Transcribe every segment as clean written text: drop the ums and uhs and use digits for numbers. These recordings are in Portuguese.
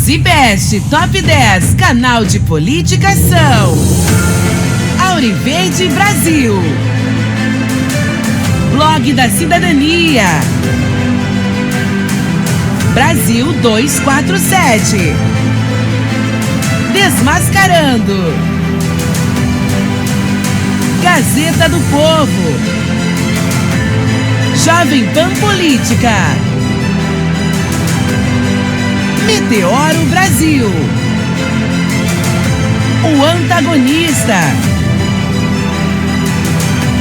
Zibest Top 10, canal de política são Auriverde Brasil, Blog da Cidadania, Brasil 247, Desmascarando, Gazeta do Povo, Jovem Pan Política, Meteoro Brasil, O Antagonista,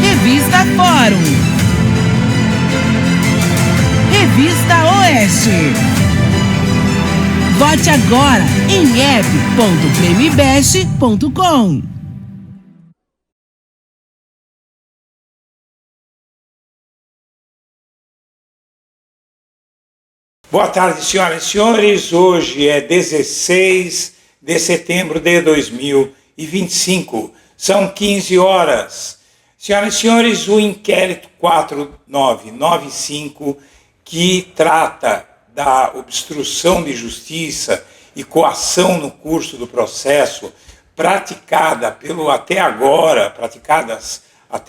Revista Fórum, Revista Oeste. Vote agora em app.premibest.com. Boa tarde, senhoras e senhores. Hoje é 16 de setembro de 2025. São 15 horas. Senhoras e senhores, o inquérito 4995, que trata da obstrução de justiça e coação no curso do precesso praticadas até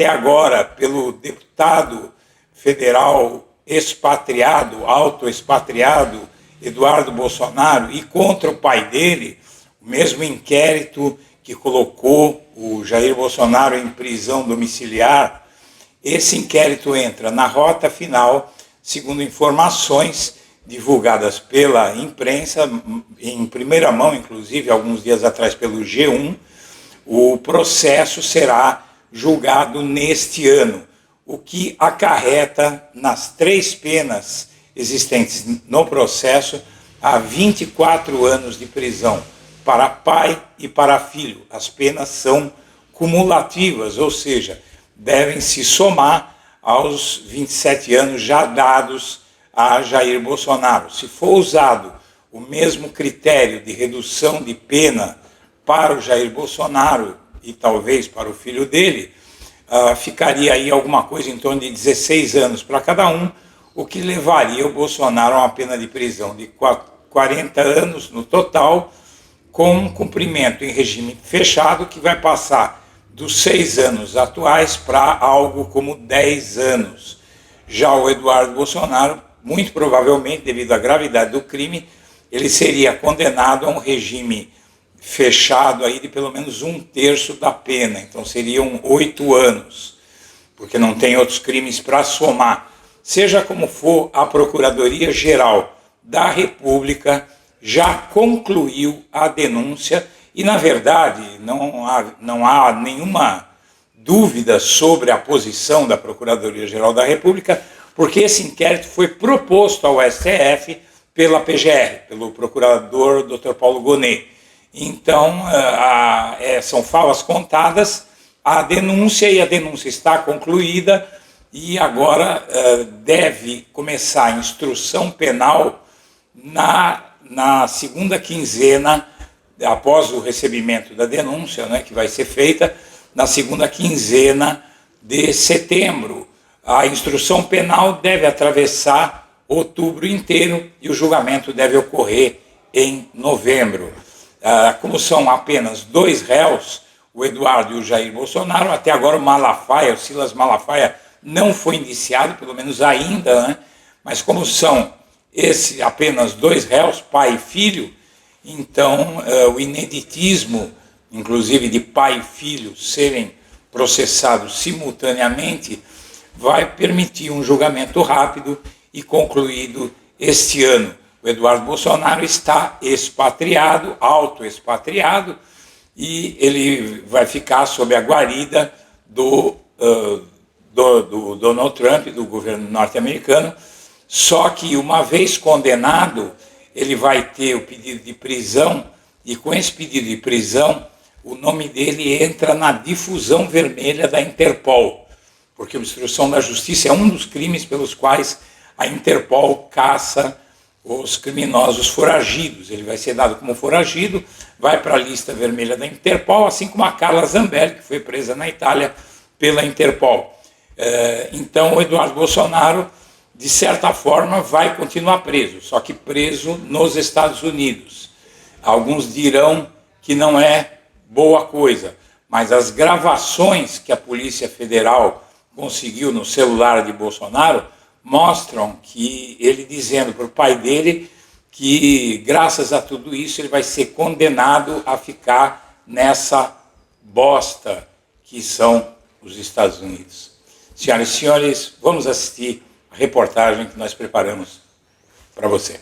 agora pelo deputado federal expatriado, autoexpatriado, Eduardo Bolsonaro, e contra o pai dele, o mesmo inquérito que colocou o Jair Bolsonaro em prisão domiciliar. Esse inquérito entra na rota final, segundo informações divulgadas pela imprensa, em primeira mão, inclusive, alguns dias atrás pelo G1, o processo será julgado neste ano, o que acarreta nas 3 penas existentes no processo a 24 anos de prisão para pai e para filho. As penas são cumulativas, ou seja, devem se somar aos 27 anos já dados a Jair Bolsonaro. Se for usado o mesmo critério de redução de pena para o Jair Bolsonaro e talvez para o filho dele, ficaria aí alguma coisa em torno de 16 anos para cada um, o que levaria o Bolsonaro a uma pena de prisão de 40 anos no total, com um cumprimento em regime fechado que vai passar dos 6 anos atuais para algo como 10 anos. Já o Eduardo Bolsonaro, muito provavelmente, devido à gravidade do crime, ele seria condenado a um regime fechado aí de pelo menos 1/3 da pena, então seriam 8 anos, porque não tem outros crimes para somar. Seja como for, a Procuradoria-Geral da República já concluiu a denúncia e, na verdade, não há nenhuma dúvida sobre a posição da Procuradoria-Geral da República, porque esse inquérito foi proposto ao STF pela PGR, pelo procurador Dr. Paulo Gonet. Então, são favas contadas, a denúncia está concluída e agora deve começar a instrução penal na segunda quinzena, após o recebimento da denúncia, né, que vai ser feita na segunda quinzena de setembro. A instrução penal deve atravessar outubro inteiro e o julgamento deve ocorrer em novembro. Como são apenas 2 réus, o Eduardo e o Jair Bolsonaro, até agora o Silas Malafaia não foi indiciado, pelo menos ainda, né? Mas como são apenas 2 réus, pai e filho, então o ineditismo, inclusive de pai e filho, serem processados simultaneamente, vai permitir um julgamento rápido e concluído este ano. O Eduardo Bolsonaro está expatriado, autoexpatriado, e ele vai ficar sob a guarida do Donald Trump, do governo norte-americano, só que uma vez condenado, ele vai ter o pedido de prisão, e com esse pedido de prisão, o nome dele entra na difusão vermelha da Interpol, porque a obstrução da justiça é um dos crimes pelos quais a Interpol caça os criminosos foragidos. Ele vai ser dado como foragido, vai para a lista vermelha da Interpol, assim como a Carla Zambelli, que foi presa na Itália pela Interpol. Então, o Eduardo Bolsonaro, de certa forma, vai continuar preso, só que preso nos Estados Unidos. Alguns dirão que não é boa coisa, mas as gravações que a Polícia Federal conseguiu no celular de Bolsonaro mostram que ele dizendo para o pai dele que, graças a tudo isso, ele vai ser condenado a ficar nessa bosta que são os Estados Unidos. Senhoras e senhores, vamos assistir a reportagem que nós preparamos para você.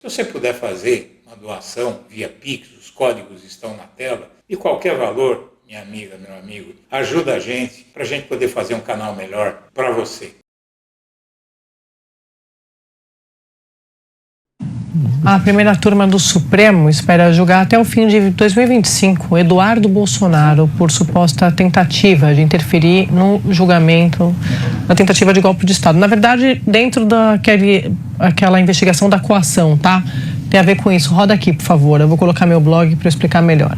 Se você puder fazer uma doação via Pix, os códigos estão na tela, e qualquer valor, minha amiga, meu amigo, ajuda a gente para a gente poder fazer um canal melhor para você. A primeira turma do Supremo espera julgar até o fim de 2025 Eduardo Bolsonaro por suposta tentativa de interferir no julgamento da tentativa de golpe de Estado. Na verdade, dentro daquela investigação da coação, tá? Tem a ver com isso. Roda aqui, por favor. Eu vou colocar meu blog para explicar melhor.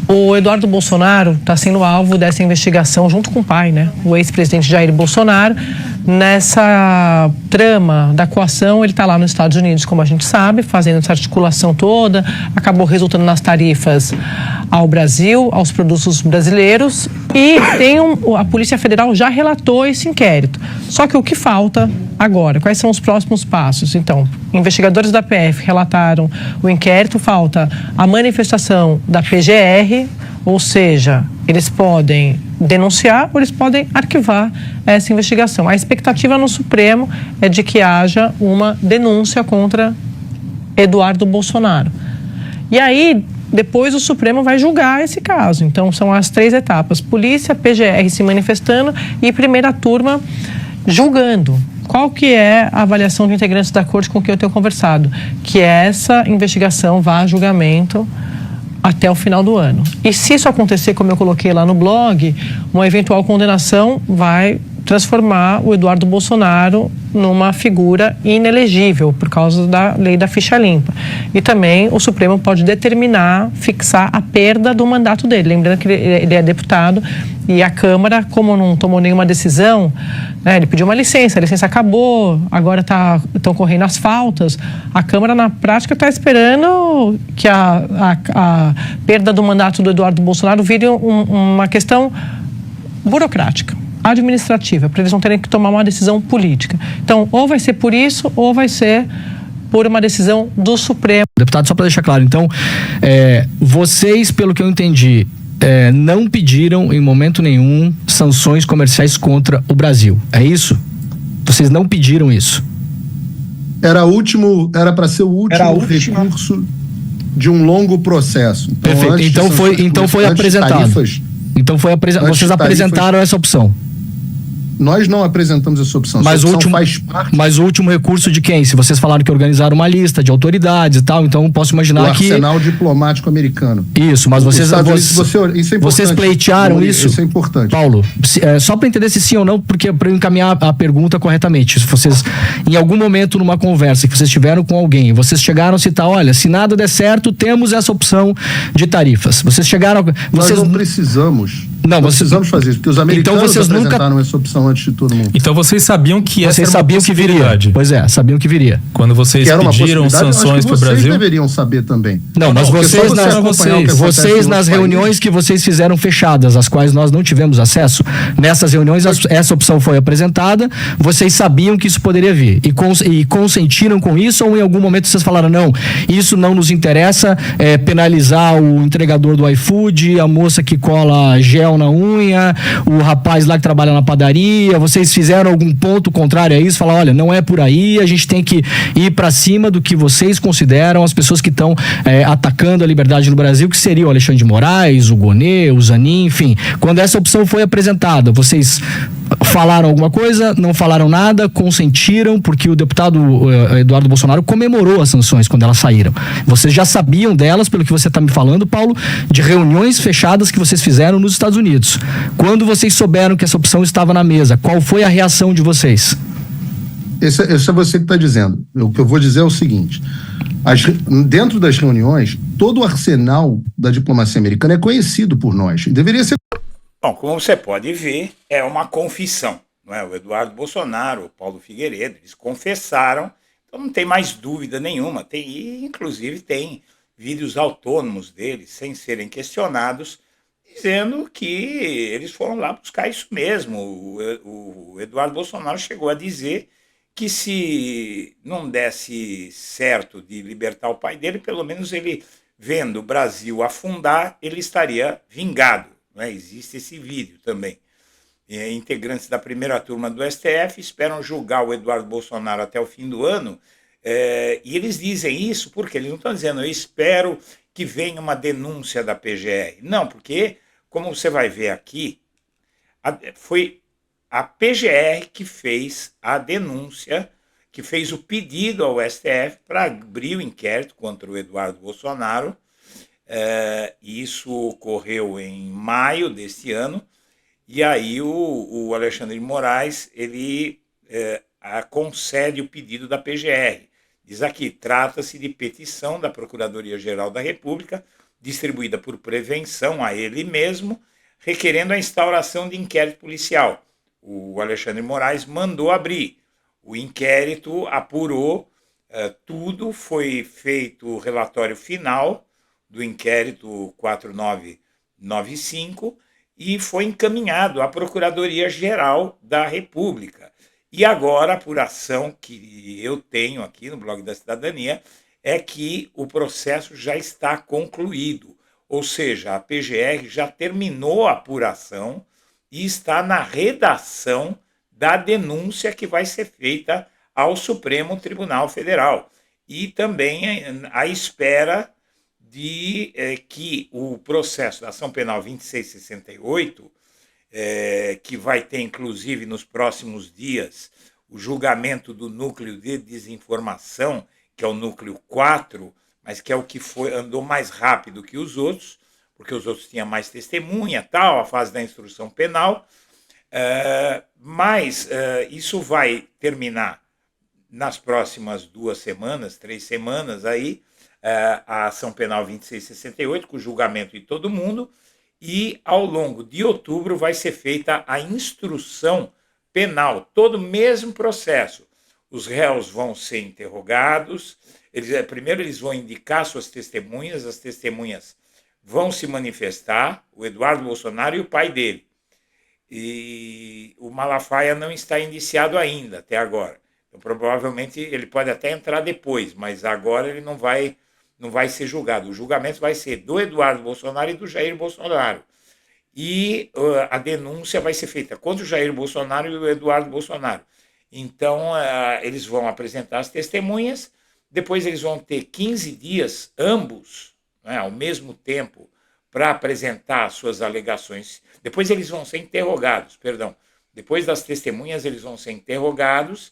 O Eduardo Bolsonaro está sendo alvo dessa investigação junto com o pai, né? O ex-presidente Jair Bolsonaro. Nessa trama da coação, ele está lá nos Estados Unidos, como a gente sabe, fazendo essa articulação toda, acabou resultando nas tarifas ao Brasil, aos produtos brasileiros, e a Polícia Federal já relatou esse inquérito. Só que o que falta agora? Quais são os próximos passos? Então, investigadores da PF relataram o inquérito, falta a manifestação da PGR, ou seja, eles podem denunciar ou eles podem arquivar essa investigação. A expectativa no Supremo é de que haja uma denúncia contra Eduardo Bolsonaro. E aí, depois o Supremo vai julgar esse caso. Então, são as 3 etapas. Polícia, PGR se manifestando e primeira turma julgando. Qual que é a avaliação de integrantes da corte com quem eu tenho conversado? Que essa investigação vá a julgamento até o final do ano. E se isso acontecer, como eu coloquei lá no blog, uma eventual condenação vai transformar o Eduardo Bolsonaro numa figura inelegível por causa da lei da ficha limpa. E também o Supremo pode determinar, fixar a perda do mandato dele. Lembrando que ele é deputado e a Câmara, como não tomou nenhuma decisão, né, ele pediu uma licença, a licença acabou, agora estão correndo as faltas. A Câmara, na prática, está esperando que a perda do mandato do Eduardo Bolsonaro vire uma questão burocrática, administrativa, para eles não terem que tomar uma decisão política. Então, ou vai ser por isso, ou vai ser por uma decisão do Supremo. Deputado, só para deixar claro, então, vocês, pelo que eu entendi, não pediram em momento nenhum sanções comerciais contra o Brasil, é isso? Vocês não pediram isso? Era para ser o último recurso de um longo processo. Então, perfeito. Então foi apresentado. Vocês apresentaram essa opção. Nós não apresentamos essa opção. Mas essa opção faz parte. Mas o último recurso de quem? Se vocês falaram que organizaram uma lista de autoridades e tal, então posso imaginar que... O arsenal diplomático americano. Isso, mas vocês pleitearam isso? Isso é importante. Paulo, só para entender se sim ou não, porque para eu encaminhar a pergunta corretamente, se vocês, em algum momento numa conversa que vocês tiveram com alguém, vocês chegaram a citar, olha, se nada der certo, temos essa opção de tarifas. Vocês chegaram... Nós não precisamos... Não precisamos fazer isso, porque os americanos apresentaram essa opção antes de todo mundo. Então vocês sabiam que essa era uma possibilidade. Pois é, sabiam que viria. Quando vocês pediram sanções para o Brasil... Vocês deveriam saber também. Não, mas vocês nas reuniões que vocês fizeram fechadas, às quais nós não tivemos acesso, nessas reuniões essa opção foi apresentada, vocês sabiam que isso poderia vir e consentiram com isso, ou em algum momento vocês falaram, não, isso não nos interessa, penalizar o entregador do iFood, a moça que cola gel na unha, o rapaz lá que trabalha na padaria, vocês fizeram algum ponto contrário a isso, falaram, olha, não é por aí, a gente tem que ir para cima do que vocês consideram as pessoas que estão atacando a liberdade no Brasil, que seria o Alexandre de Moraes, o Gonê, o Zanin, enfim. Quando essa opção foi apresentada, vocês falaram alguma coisa, não falaram nada, consentiram, porque o deputado Eduardo Bolsonaro comemorou as sanções quando elas saíram. Vocês já sabiam delas, pelo que você está me falando, Paulo, de reuniões fechadas que vocês fizeram nos Estados Unidos. Quando vocês souberam que essa opção estava na mesa, qual foi a reação de vocês? Esse é você que está dizendo. O que eu vou dizer é o seguinte: dentro das reuniões, todo o arsenal da diplomacia americana é conhecido por nós. Deveria ser. Bom, como você pode ver, é uma confissão, não é? O Eduardo Bolsonaro, o Paulo Figueiredo, eles confessaram, então não tem mais dúvida nenhuma. E, inclusive, tem vídeos autônomos deles, sem serem questionados, dizendo que eles foram lá buscar isso mesmo. O Eduardo Bolsonaro chegou a dizer que se não desse certo de libertar o pai dele, pelo menos ele, vendo o Brasil afundar, ele estaria vingado. Né? Existe esse vídeo também. Integrantes da primeira turma do STF esperam julgar o Eduardo Bolsonaro até o fim do ano, e eles dizem isso porque eles não estão dizendo eu espero que venha uma denúncia da PGR. Não, porque, como você vai ver aqui, foi a PGR que fez a denúncia, que fez o pedido ao STF para abrir o inquérito contra o Eduardo Bolsonaro. Isso ocorreu em maio deste ano, e aí o Alexandre de Moraes ele concede o pedido da PGR. Diz aqui, trata-se de petição da Procuradoria-Geral da República, distribuída por prevenção a ele mesmo, requerendo a instauração de inquérito policial. O Alexandre de Moraes mandou abrir. O inquérito apurou tudo, foi feito o relatório final do inquérito 4995 e foi encaminhado à Procuradoria-Geral da República. E agora a apuração que eu tenho aqui no Blog da Cidadania é que o processo já está concluído, ou seja, a PGR já terminou a apuração e está na redação da denúncia que vai ser feita ao Supremo Tribunal Federal. E também à espera de que o processo da ação penal 2668, que vai ter, inclusive, nos próximos dias, o julgamento do núcleo de desinformação, que é o núcleo 4, mas que é o que andou mais rápido que os outros, porque os outros tinham mais testemunha, tal, a fase da instrução penal, mas isso vai terminar nas próximas 2 semanas, 3 semanas aí, a ação penal 2668, com o julgamento de todo mundo, e ao longo de outubro vai ser feita a instrução penal, todo o mesmo processo. Os réus vão ser interrogados, primeiro eles vão indicar suas testemunhas, as testemunhas vão se manifestar, o Eduardo Bolsonaro e o pai dele. E o Malafaia não está indiciado ainda, até agora. Então, provavelmente, ele pode até entrar depois, mas agora ele não vai ser julgado. O julgamento vai ser do Eduardo Bolsonaro e do Jair Bolsonaro. E a denúncia vai ser feita contra o Jair Bolsonaro e o Eduardo Bolsonaro. Então, eles vão apresentar as testemunhas, depois eles vão ter 15 dias, ambos, né, ao mesmo tempo, para apresentar as suas alegações. Depois eles vão ser interrogados, Depois das testemunhas, eles vão ser interrogados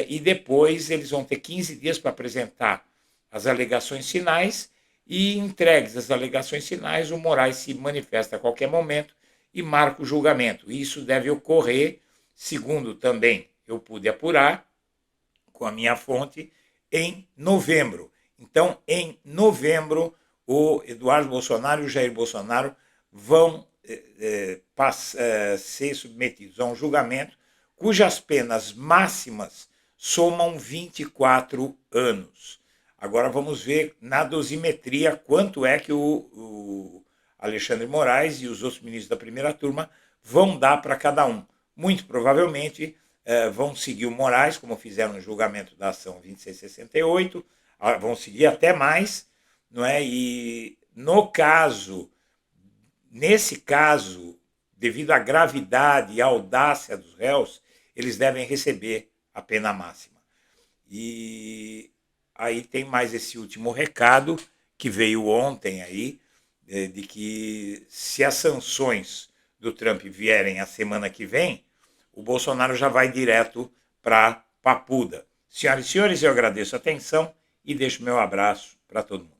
e depois eles vão ter 15 dias para apresentar as alegações finais e, entregues as alegações finais, o Moraes se manifesta a qualquer momento e marca o julgamento. Isso deve ocorrer, segundo também eu pude apurar com a minha fonte, em novembro. Então, em novembro, o Eduardo Bolsonaro e o Jair Bolsonaro vão ser submetidos a um julgamento cujas penas máximas somam 24 anos. Agora vamos ver na dosimetria quanto é que o Alexandre de Moraes e os outros ministros da primeira turma vão dar para cada um. Muito provavelmente vão seguir o Moraes, como fizeram no julgamento da ação 2668, vão seguir até mais, não é? E nesse caso, devido à gravidade e à audácia dos réus, eles devem receber a pena máxima. E aí tem mais esse último recado que veio ontem aí, de que se as sanções do Trump vierem a semana que vem, o Bolsonaro já vai direto para Papuda. Senhoras e senhores, eu agradeço a atenção e deixo meu abraço para todo mundo.